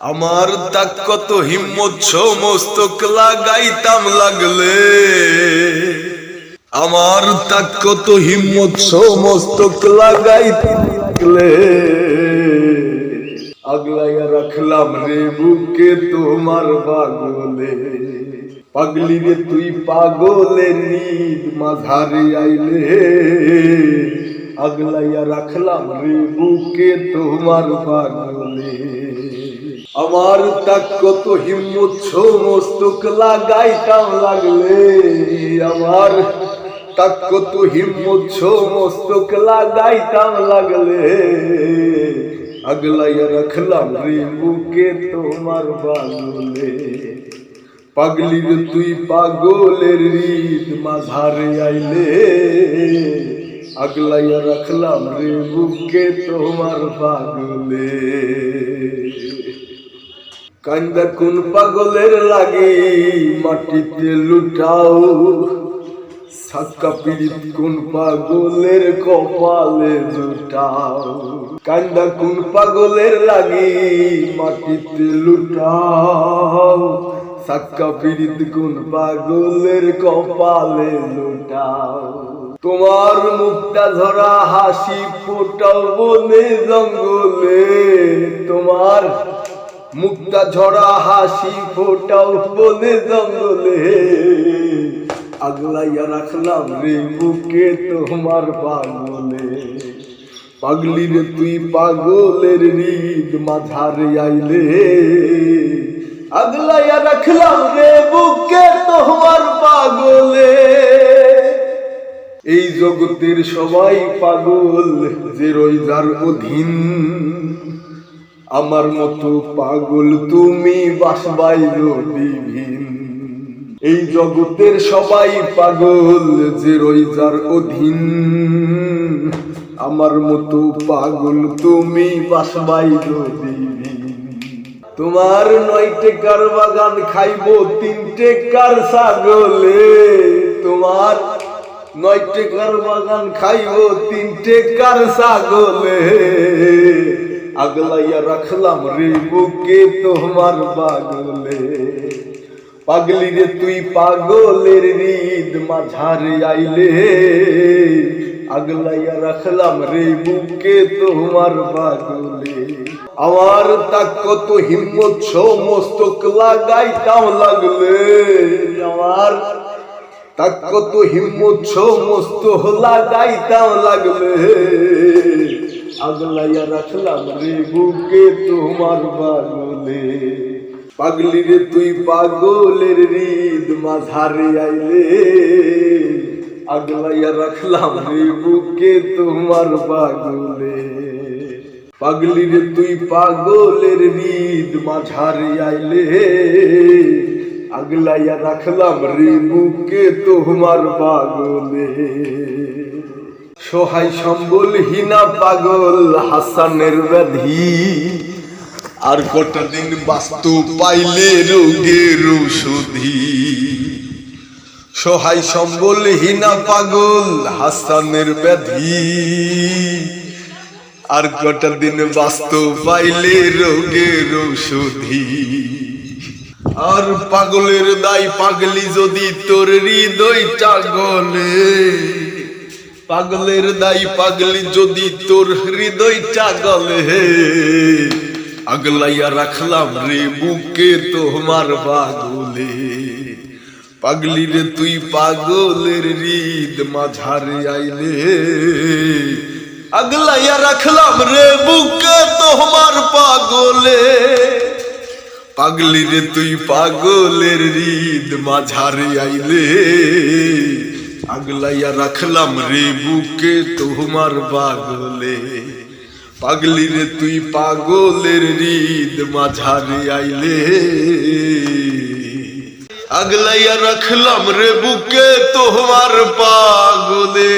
আমার তাক কত হিম্মত সমস্তক লাগাইতাম লাগলে, আমার তাক কত হিম্মত সমস্তক লাগাইতাম লাগলে, আগলাইয়া রাখলাম রে বুকে তোমার পাগলে। পাগলি রে তুই পাগলের নিদ মাঝারে আইলে, আগলাইয়া রাখলাম রে বুকে তোমার পাগলে। আমার তাক কত হিম্মত সমস্তক লাগাইতাম লাগলে, আমার তাক কত হিম্মত সমস্তক লাগাইতাম লাগলে, আগলাইয়া রাখলাম রে বুকে তোমার পাগলে। পাগলি রে তুই পাগলের রিদ মাঝারে আইলে, আগলাইয়া রাখলাম রে বুকে তোমার পাগলে। কান্দা কোন পাগলের লাগি মাটিতে লুটাও, সাক্কা পীড়িত কোন পাগলের কপালে জুটাও। কান্দা কোন পাগলের লাগি মাটিতে লুটাও, সাক্কা পীড়িত কোন পাগলের কপালে লুটাও। তোমার মুক্তা ঝরা হাসি ফোটাও বনে জঙ্গলে, তোমার মুক্তা ঝরা হাসি ফোটাও বনে জঙ্গলে, আগলাইয়া রাখলাম রে বুকে তোমার পাগলে। পাগলি রে তুই পাগলের রিদ মাঝারে আইলে, আগলাইয়া রাখলাম রে বুকে তোমার পাগলে। এই জগতের সবাই পাগল যে রই যার অধীন, আমার মতো পাগল তুমি বাসবাই বিহীন। এই জগতের সবাই পাগল যে রই যার অধীন, আমার মতো পাগল তুমি বাসবাই বিহীন। তোমার 9 টাকার বাগান খাইবো 3 টাকার ছাগলে, তোমার 9 টাকার বাগান খাইবো 3 টাকার ছাগলে, আগলাইয়া রাখলাম রে বুকে তোমার পাগলে। পাগলি রে তুই পাগলের রিদ মাঝারে আইলে, আগলাইয়া রাখলাম রে বুকে তোমার পাগলে। আমার তাক কত হিম্মত সমস্তক লাগাইতাম লাগলে, আমার তাক কত হিম্মত সমস্ত লাগাইতাম লাগলে, আগলাইয়া রাখলাম রে বুকে তোমার পাগলে। পাগলি রে তুই পাগলের রিদ মাঝারে আইলে, আগলাইয়া রাখলাম রে বুকে তোমার পাগলে। পাগলি রে তুই পাগলের রিদ মাঝারে আইলে, আগলাইয়া রাখলাম রে বুকে তোমার পাগলে। সহায় সম্বল হীনা পাগল হাসানের ব্যাধি, আর কটা দিন বাস্তু পাইলে রোগের ঔষধি। সহায় সম্বল হীনা পাগল হাসানের ব্যাধি, আর কটা দিন বাস্তু পাইলে রোগের ঔষধি। আর পাগলের দায় পাগলি যদি তোর হৃদয়টা গলে, পাগলের দায় পাগলি যদি তোর হৃদয়টা গলে, আগলাইয়া রাখলাম রে বুকে তোমার পাগলে। পাগলি রে তুই পাগলের রিদ মাঝারে আইলে, আগলাইয়া রাখলাম রে বুকে তোমার পাগলে। পাগলি রে তুই পাগলের রিদ মাঝারে আইলে, আগলাইয়া রাখলাম রে বুকে তোমার পাগলে। পাগলি রে তুই পাগলের রিদ মাঝারে আইলে, আগলাইয়া রাখলাম রে বুকে তোমার পাগলে।